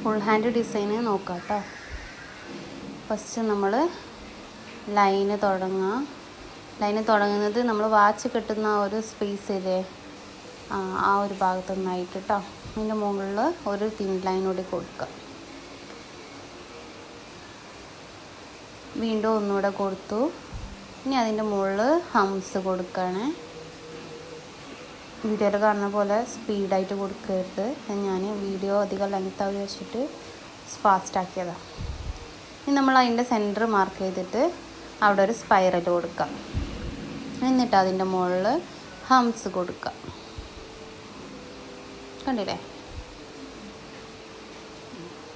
Full hand ഡിസൈന് നോക്കാം കേട്ടോ. First നമ്മൾ ലൈന് തുടങ്ങുന്നത് നമ്മൾ വാച്ച് കെട്ടുന്ന ഒരു സ്പേസ് ഇല്ലേ, ആ ഒരു ഭാഗത്തു നിന്നായിട്ട് കേട്ടോ. അതിൻ്റെ മുകളിൽ ഒരു തിൻ ലൈൻ കൂടി കൊടുക്കുക. വീണ്ടും ഒന്നുകൂടെ കൊടുത്തു. ഇനി അതിൻ്റെ മുകളിൽ ഹംസ് കൊടുക്കുകയാണ്. വീഡിയോയിൽ കാണുന്ന പോലെ സ്പീഡായിട്ട് കൊടുക്കരുത്. ഞാൻ വീഡിയോ അധികം ലെങ്ത്തായി വെച്ചിട്ട് ഫാസ്റ്റാക്കിയതാണ്. ഇനി നമ്മൾ അതിൻ്റെ സെൻറ്റർ മാർക്ക് ചെയ്തിട്ട് അവിടെ ഒരു സ്പൈറൽ കൊടുക്കാം. എന്നിട്ട് അതിൻ്റെ മുകളിൽ ഹംസ് കൊടുക്കാം. കണ്ടില്ലേ?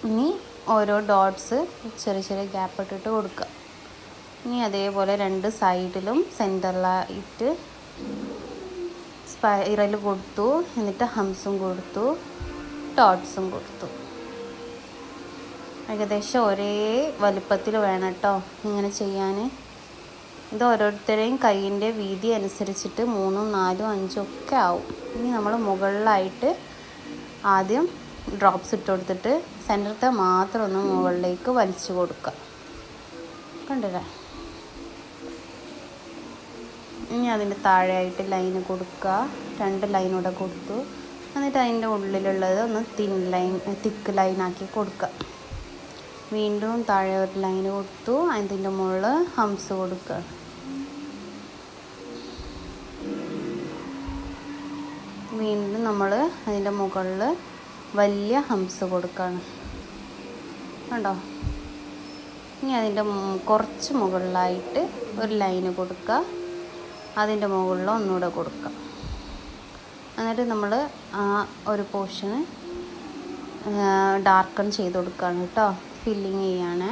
ഇനി ഓരോ ഡോട്ട്സ് ചെറിയ ചെറിയ ഗ്യാപ്പ് ഇട്ടിട്ട് കൊടുക്കുക. ഇനി അതേപോലെ രണ്ട് സൈഡിലും സെൻറ്ററിലായിട്ട് സ്പൈറൽ കൊടുത്തു. എന്നിട്ട് ഹംസും കൊടുത്തു, ഡോട്ട്സും കൊടുത്തു. ഏകദേശം ഒരേ വലുപ്പത്തിൽ വേണം കേട്ടോ ഇങ്ങനെ ചെയ്യാൻ. ഇത് ഓരോരുത്തരുടെയും കൈയിൻ്റെ വീതി അനുസരിച്ചിട്ട് 3, 4, 5 ഒക്കെ ആവും. ഇനി നമ്മൾ മുകളിലായിട്ട് ആദ്യം ഡ്രോപ്സ് ഇട്ട് കൊടുത്തിട്ട് സെൻറ്ററത്തെ മാത്രം ഒന്ന് മുകളിലേക്ക് വലിച്ചു കൊടുക്കുക. കണ്ടില്ലേ? ഇനി അതിൻ്റെ താഴെയായിട്ട് ലൈന് കൊടുക്കുക. 2 ലൈനൂടെ കൊടുത്തു. എന്നിട്ട് അതിൻ്റെ ഉള്ളിലുള്ളത് ഒന്ന് തിക്ക് ലൈനാക്കി കൊടുക്കുക. വീണ്ടും താഴെ ഒരു ലൈന് കൊടുത്തു. അതിൻ്റെ മുകളിൽ ഹംസ് കൊടുക്കുക. വീണ്ടും നമ്മൾ അതിൻ്റെ മുകളിൽ വലിയ ഹംസ് കൊടുക്കുകയാണ്. കണ്ടോ? ഇനി അതിൻ്റെ കുറച്ച് മുകളിലായിട്ട് ഒരു ലൈന് കൊടുക്കുക. അതിൻ്റെ മുകളിൽ ഒന്നുകൂടെ കൊടുക്കുക. എന്നിട്ട് നമ്മൾ ആ ഒരു പോർഷന് ഡാർക്കൺ ചെയ്ത് കൊടുക്കുകയാണ് കേട്ടോ. ഫില്ലിങ് ചെയ്യാണ്.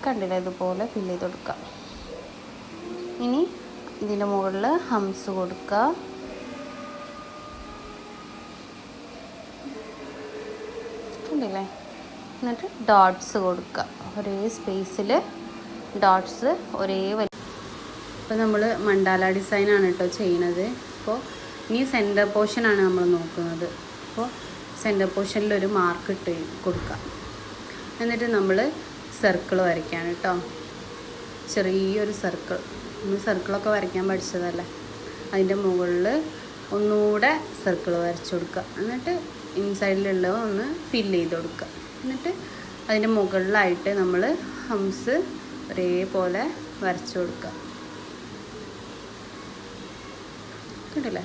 കണ്ടില്ലേ? ഇതുപോലെ ഫില്ല് ചെയ്ത് കൊടുക്കുക. ഇനി ഇതിൻ്റെ മുകളിൽ ഹംസ് കൊടുക്കുക. കണ്ടില്ലേ? എന്നിട്ട് ഡോട്ട്സ് കൊടുക്കുക. ഒരേ സ്പേസിൽ ഡോട്ട്സ് ഒരേ ഇപ്പോൾ നമ്മൾ മണ്ടാല ഡിസൈനാണ് കേട്ടോ ചെയ്യണത്. അപ്പോൾ ഇനി സെൻറ്റർ പോർഷനാണ് നമ്മൾ നോക്കുന്നത്. അപ്പോൾ സെൻറ്റർ പോർഷനിലൊരു മാർക്ക് ഇട്ട് കൊടുക്കുക. എന്നിട്ട് നമ്മൾ സർക്കിൾ വരയ്ക്കുകയാണ് കേട്ടോ. ചെറിയൊരു സർക്കിൾ, നമ്മൾ സർക്കിളൊക്കെ വരയ്ക്കാൻ പഠിച്ചതല്ലേ, അതിൻ്റെ മുകളിൽ ഒന്നുകൂടെ സർക്കിൾ വരച്ചു കൊടുക്കുക. എന്നിട്ട് ഇൻസൈഡിലുള്ളത് ഒന്ന് ഫില്ല് ചെയ്ത് കൊടുക്കുക. എന്നിട്ട് അതിൻ്റെ മുകളിലായിട്ട് നമ്മൾ ഹംസ് ഒരേപോലെ വരച്ചു കൊടുക്കുക. കണ്ടില്ലേ?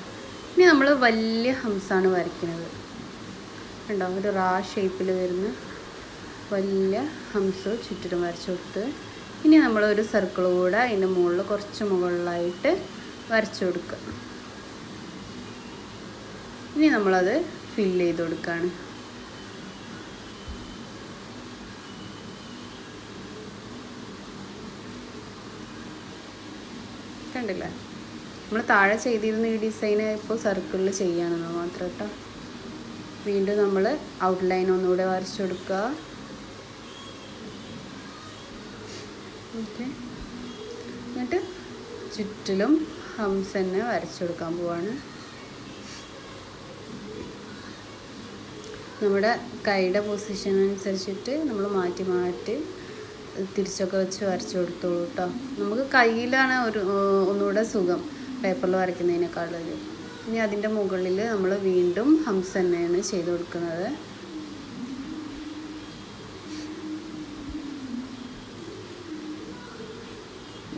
ഇനി നമ്മൾ വലിയ ഹംസാണ് വരയ്ക്കുന്നത്. കണ്ടോ? ഒരു റാ ഷേപ്പിൽ വരുന്ന വലിയ ഹംസ് ചുറ്റിലും വരച്ചു കൊടുത്ത് ഇനി നമ്മളൊരു സർക്കിൾ കൂടെ അതിൻ്റെ മുകളിൽ കുറച്ച് മുകളിലായിട്ട് വരച്ചു കൊടുക്കുക. ഇനി നമ്മളത് ഫില്ല് ചെയ്ത് കൊടുക്കുകയാണ്. കണ്ടില്ലേ? നമ്മൾ താഴെ ചെയ്തിരുന്ന ഈ ഡിസൈന് ഇപ്പോൾ സർക്കിളിൽ ചെയ്യാനെന്ന് മാത്രം കേട്ടോ. വീണ്ടും നമ്മൾ ഔട്ട്ലൈൻ ഒന്നുകൂടെ വരച്ചു കൊടുക്കുക. ഓക്കെ. എന്നിട്ട് ചുറ്റിലും ഹംസ് തന്നെ വരച്ചു കൊടുക്കാൻ പോവാണ്. നമ്മുടെ കൈയുടെ പൊസിഷൻ അനുസരിച്ചിട്ട് നമ്മൾ മാറ്റി മാറ്റി തിരിച്ചൊക്കെ വെച്ച് വരച്ചു കൊടുത്തോളൂ കേട്ടോ. നമുക്ക് കയ്യിലാണ് ഒന്നുകൂടെ സുഖം പേപ്പറിൽ വരയ്ക്കുന്നതിനേക്കാളും. ഇനി അതിൻ്റെ മുകളിൽ നമ്മൾ വീണ്ടും ഹംസ് തന്നെയാണ് ചെയ്ത് കൊടുക്കുന്നത്.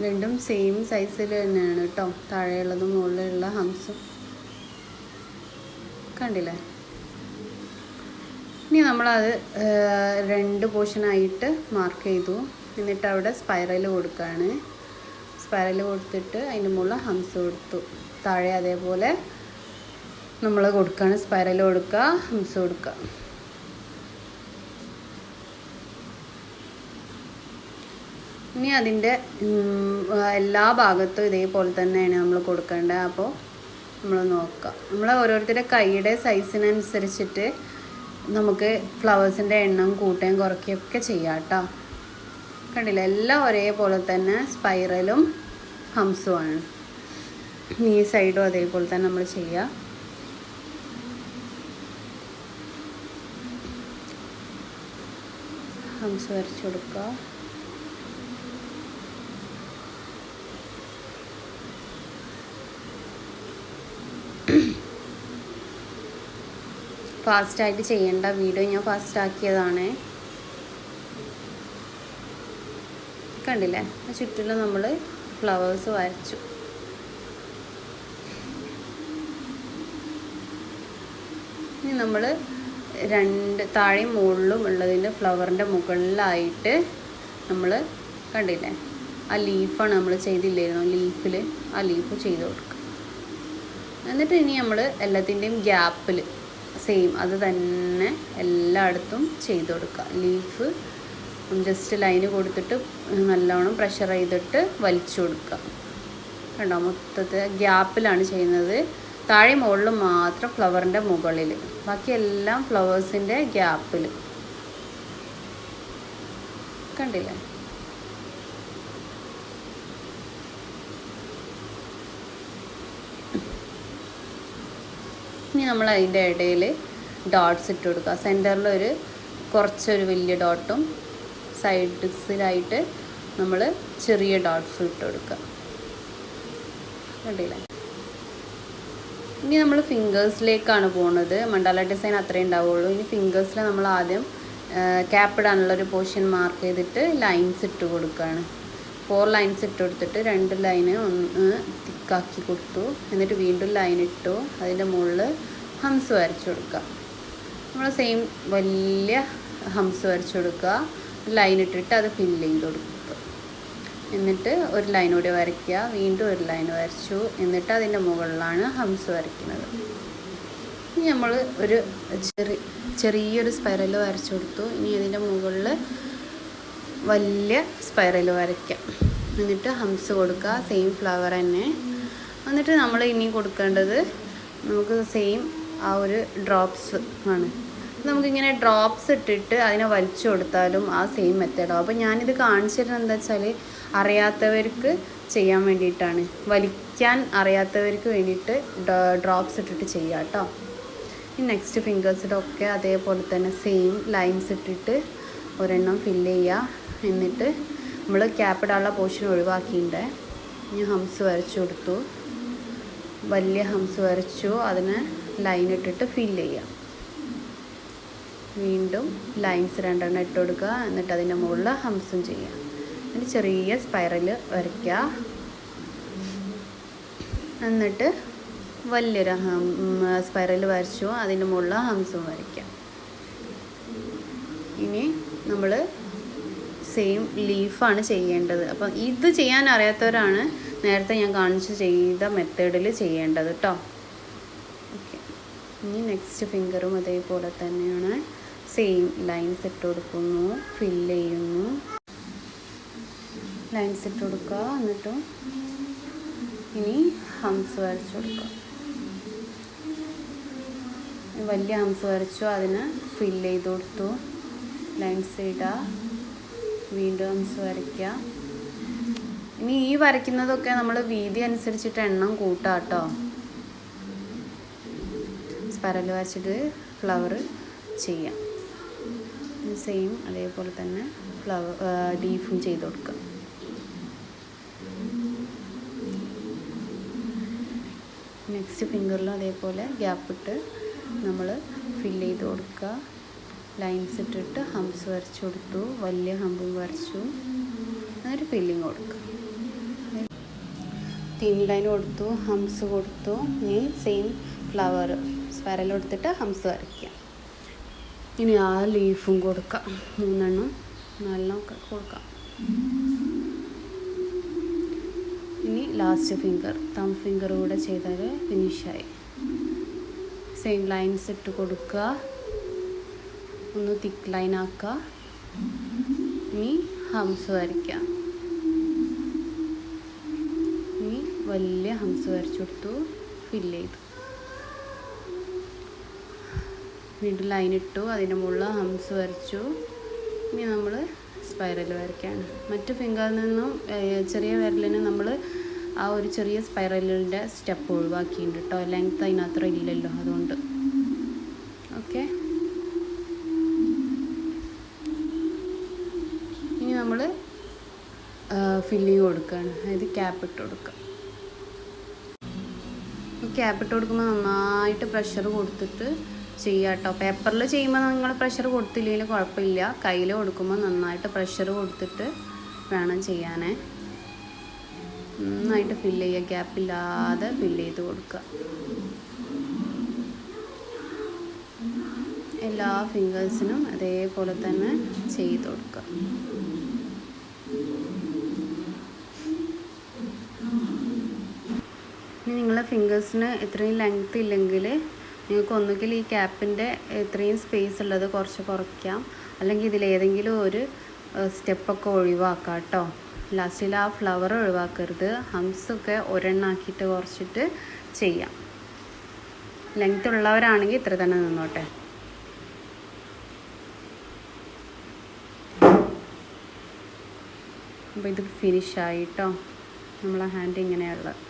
രണ്ടും സെയിം സൈസിൽ തന്നെയാണ് കേട്ടോ, താഴെയുള്ളതും മുകളിലുള്ള ഹംസും. കണ്ടില്ലേ? ഇനി നമ്മളത് 2 പോർഷനായിട്ട് മാർക്ക് ചെയ്തു. എന്നിട്ട് അവിടെ സ്പൈറൽ കൊടുക്കുകയാണ്. സ്പൈറൽ കൊടുത്തിട്ട് അതിൻ്റെ മുകളിൽ ഹംസ് കൊടുത്തു. താഴെ അതേപോലെ നമ്മൾ കൊടുക്കുകയാണ്. സ്പൈറൽ കൊടുക്കുക, ഹംസ് കൊടുക്കുക. ഇനി അതിൻ്റെ എല്ലാ ഭാഗത്തും ഇതേപോലെ തന്നെയാണ് നമ്മൾ കൊടുക്കേണ്ടത്. അപ്പോൾ നമ്മൾ നോക്കുക. നമ്മൾ ഓരോരുത്തരുടെ കൈയുടെ സൈസിനനുസരിച്ചിട്ട് നമുക്ക് ഫ്ലവേഴ്സിൻ്റെ എണ്ണം കൂട്ടുകയും കുറയ്ക്കുകയൊക്കെ ചെയ്യാം കേട്ടോ. കണ്ടില്ല? എല്ലാം ഒരേപോലെ തന്നെ സ്പൈറലും ഹംസുമാണ്. ഈ സൈഡും അതേപോലെ തന്നെ നമ്മൾ ചെയ്യുക. ഹംസ് വരച്ച് കൊടുക്കുക. ഫാസ്റ്റായിട്ട് ചെയ്യേണ്ട, വീഡിയോ ഞാൻ ഫാസ്റ്റാക്കിയതാണ്. കണ്ടില്ലേ, ചുറ്റിലും നമ്മൾ ഫ്ലവേഴ്സ് വരച്ചു. ഇനി നമ്മൾ താഴെയും മുകളിലും ഉള്ളതിൻ്റെ ഫ്ലവറിൻ്റെ മുകളിലായിട്ട് നമ്മൾ കണ്ടില്ലേ, ആ ലീഫാണ് നമ്മൾ ചെയ്തില്ലായിരുന്നു, ലീഫിൽ ആ ലീഫ് ചെയ്ത് കൊടുക്കുക. എന്നിട്ട് ഇനി നമ്മൾ എല്ലാത്തിൻ്റെയും ഗ്യാപ്പിൽ സെയിം അത് തന്നെ എല്ലായിടത്തും ചെയ്ത് കൊടുക്കുക. ലീഫ് ജസ്റ്റ് ലൈന് കൊടുത്തിട്ട് നല്ലോണം പ്രഷർ ചെയ്തിട്ട് വലിച്ചു കൊടുക്കുക. കണ്ടോ, മൊത്തത്തിൽ ഗ്യാപ്പിലാണ് ചെയ്യുന്നത്. താഴെ മുകളിൽ മാത്രം ഫ്ലവറിൻ്റെ മുകളിൽ, ബാക്കിയെല്ലാം ഫ്ലവേഴ്സിൻ്റെ ഗ്യാപ്പിൽ. കണ്ടില്ലേ? ഇനി നമ്മൾ അതിൻ്റെ ഇടയിൽ ഡോട്ട്സ് ഇട്ട് കൊടുക്കുക. സെൻറ്ററിൽ കുറച്ചൊരു വലിയ ഡോട്ടും സൈഡ്സിലായിട്ട് നമ്മൾ ചെറിയ ഡോട്ട്സും ഇട്ട് കൊടുക്കുക. കണ്ടില്ലേ? ഇനി നമ്മൾ ഫിംഗേഴ്സിലേക്കാണ് പോകുന്നത്. മണ്ടാല ഡിസൈൻ അത്രേ ഉണ്ടാവുള്ളൂ. ഇനി ഫിംഗേഴ്സിൽ നമ്മൾ ആദ്യം ക്യാപ്പ് ഇടാനുള്ളൊരു പോർഷൻ മാർക്ക് ചെയ്തിട്ട് ലൈൻസ് ഇട്ട് കൊടുക്കുകയാണ്. 4 ലൈൻസ് ഇട്ട് കൊടുത്തിട്ട് 2 ലൈന് ഒന്ന് തിക്കാക്കി കൊടുത്തു. എന്നിട്ട് വീണ്ടും ലൈൻ ഇട്ടു. അതിൻ്റെ മുകളിൽ ഹംസ് വരച്ചു കൊടുക്കുക. നമ്മൾ സെയിം വലിയ ഹംസ് വരച്ചു കൊടുക്കുക. ലൈൻ ഇട്ടിട്ട് അത് ഫില്ല് ചെയ്ത് കൊടുക്കുക. എന്നിട്ട് ഒരു ലൈൻ കൂടി വരയ്ക്കുക. വീണ്ടും ഒരു ലൈൻ വരച്ചു. എന്നിട്ട് അതിൻ്റെ മുകളിലാണ് ഹംസ് വരയ്ക്കുന്നത്. ഇനി നമ്മൾ ഒരു ചെറിയൊരു സ്പൈറൽ വരച്ചു കൊടുത്തു. ഇനി അതിൻ്റെ മുകളിൽ വലിയ സ്പൈറൽ വരയ്ക്കാം. എന്നിട്ട് ഹംസ് കൊടുക്കുക. സെയിം ഫ്ലവർ തന്നെ. എന്നിട്ട് നമ്മൾ ഇനി കൊടുക്കേണ്ടത് നമുക്ക് സെയിം ആ ഒരു ഡ്രോപ്സ് ആണ്. നമുക്കിങ്ങനെ ഡ്രോപ്സ് ഇട്ടിട്ട് അതിനെ വലിച്ചു കൊടുത്താലും ആ സെയിം മെത്തേഡാവും. അപ്പോൾ ഞാനിത് കാണിച്ചിരുന്നത് എന്താ വെച്ചാൽ അറിയാത്തവർക്ക് ചെയ്യാൻ വേണ്ടിയിട്ടാണ്. വലിക്കാൻ അറിയാത്തവർക്ക് വേണ്ടിയിട്ട് ഡ്രോപ്സ് ഇട്ടിട്ട് ചെയ്യാം കേട്ടോ. ഈ നെക്സ്റ്റ് ഫിംഗേഴ്സിലൊക്കെ അതേപോലെ തന്നെ സെയിം ലൈൻസ് ഇട്ടിട്ട് ഒരെണ്ണം ഫില്ല് ചെയ്യുക. എന്നിട്ട് നമ്മൾ ക്യാപ്പ് ഇടാനുള്ള പോർഷൻ ഒഴിവാക്കിയിട്ട് ഞാൻ ഹംസ് വരച്ചു കൊടുത്തു. വലിയ ഹംസ് വരച്ചു. അതിന് ലൈൻ ഇട്ടിട്ട് ഫില്ല് ചെയ്യുക. വീണ്ടും ലൈൻസ് 2 ഇട്ട് കൊടുക്കുക. എന്നിട്ട് അതിൻ്റെ മുകളിൽ ഹംസും ചെയ്യുക. എന്നിട്ട് ചെറിയ സ്പൈറൽ വരയ്ക്കുക. എന്നിട്ട് വലിയൊരു സ്പൈറൽ വരച്ചു. അതിൻ്റെ മുകളിൽ ഹംസും വരയ്ക്കുക. ഇനി നമ്മൾ സെയിം ലീഫാണ് ചെയ്യേണ്ടത്. അപ്പം ഇത് ചെയ്യാൻ അറിയാത്തവരാണ് നേരത്തെ ഞാൻ കാണിച്ച് ചെയ്ത മെത്തേഡിൽ ചെയ്യേണ്ടത് കേട്ടോ. ഓക്കെ. ഇനി നെക്സ്റ്റ് ഫിംഗറും അതേപോലെ തന്നെയാണ്. സെയിം ലൈൻസ് ഇട്ട് കൊടുക്കുന്നു, ഫില്ല് ചെയ്യുന്നു. ലൈൻസ് ഇട്ട് കൊടുക്കുക. എന്നിട്ടും ഇനി ഹംസ് വരച്ചു കൊടുക്കുക. വലിയ ഹംസ് വരച്ചു. അതിന് ഫില്ല് ചെയ്ത് കൊടുത്തു. ലൈൻസ് ഇടുക. വീണ്ടും ഹംസ് വരയ്ക്കുക. ഇനി ഈ വരയ്ക്കുന്നതൊക്കെ നമ്മൾ വീതി അനുസരിച്ചിട്ട് എണ്ണം കൂട്ടാം കേട്ടോ. സ്പൈറൽ വരച്ചിട്ട് ഫ്ലവർ ചെയ്യാം. സെയിം അതേപോലെ തന്നെ ലീഫും ചെയ്ത് കൊടുക്കുക. നെക്സ്റ്റ് ഫിംഗറിലും അതേപോലെ ഗ്യാപ്പിട്ട് നമ്മൾ ഫില്ല് ചെയ്ത് കൊടുക്കുക. ലൈൻസ് ഇട്ടിട്ട് ഹംസ് വരച്ചു കൊടുത്തു. വലിയ ഹമ്പും വരച്ചു. എന്നിട്ട് ഫില്ലിങ് കൊടുക്കുക. തിൻ ലൈൻ കൊടുത്തു, ഹംസ് കൊടുത്തു. ഇനി സെയിം ഫ്ലവർ സ്പൈറൽ കൊടുത്തിട്ട് ഹംസ് വരയ്ക്കുക. ഇനി ആ ലീഫും കൊടുക്കാം. 3 4 കൊടുക്കാം. ഇനി ലാസ്റ്റ് ഫിംഗർ തം ഫിംഗർ കൂടെ ചെയ്താൽ ഫിനിഷായി. സെയിം ലൈൻസ് ഇട്ട് കൊടുക്കുക. ഒന്ന് തിക്ക് ലൈൻ ആക്കുക. ഇനി ഹംസ് വരയ്ക്കാം. ഇനി വലിയ ഹംസ് വരച്ചു കൊടുത്തു, ഫില്ല് ചെയ്തു. വീണ്ടും ലൈൻ ഇട്ടു. അതിൻ്റെ മുകളിൽ ഹംസ് വരച്ചു. ഇനി നമ്മൾ സ്പൈറൽ വരയ്ക്കാണ്. മറ്റു ഫിംഗറിൽ നിന്നും ചെറിയ വിരലിന് നമ്മൾ ആ ഒരു ചെറിയ സ്പൈറലിൻ്റെ സ്റ്റെപ്പ് ഒഴിവാക്കിയിട്ടുണ്ട് കേട്ടോ. ലെങ്ത് അതിനത്ര ഇല്ലല്ലോ, അതുകൊണ്ട്. ഓക്കെ. ഫില്ലിങ് കൊടുക്കുകയാണ്. അതായത് ക്യാപ്പ് ഇട്ട് കൊടുക്കുക. ക്യാപ്പ് ഇട്ട് കൊടുക്കുമ്പോൾ നന്നായിട്ട് പ്രഷർ കൊടുത്തിട്ട് ചെയ്യുക കേട്ടോ. പേപ്പറിൽ ചെയ്യുമ്പോൾ നിങ്ങൾ പ്രഷർ കൊടുത്തില്ലെങ്കിൽ കുഴപ്പമില്ല. കയ്യിൽ കൊടുക്കുമ്പോൾ നന്നായിട്ട് പ്രഷർ കൊടുത്തിട്ട് വേണം ചെയ്യാനേ. നന്നായിട്ട് ഫില്ല് ചെയ്യുക, ഗ്യാപ്പില്ലാതെ ഫില്ല് ചെയ്ത് കൊടുക്കുക. എല്ലാ ഫിംഗേഴ്സിനും അതേപോലെ തന്നെ ചെയ്ത് കൊടുക്കുക. ഇനി നിങ്ങളെ ഫിംഗേഴ്സിന് ഇത്രയും ലെങ്ത് ഇല്ലെങ്കിൽ നിങ്ങൾക്ക് ഒന്നുകിൽ ഈ ക്യാപ്പിൻ്റെ ഇത്രയും സ്പേസ് ഉള്ളത് കുറച്ച് കുറയ്ക്കാം, അല്ലെങ്കിൽ ഇതിലേതെങ്കിലും ഒരു സ്റ്റെപ്പൊക്കെ ഒഴിവാക്കാം കേട്ടോ. ലാസ്റ്റിൽ ആ ഫ്ലവർ ഒഴിവാക്കരുത്. ഹംസൊക്കെ ഒരെണ്ണാക്കിയിട്ട് കുറച്ചിട്ട് ചെയ്യാം. ലെങ്ത് ഉള്ളവരാണെങ്കിൽ ഇത്ര തന്നെ നിന്നോട്ടെ. അപ്പോൾ ഇത് ഫിനിഷായി കേട്ടോ. നമ്മളെ ഹാൻഡ് ഇങ്ങനെയുള്ളത്.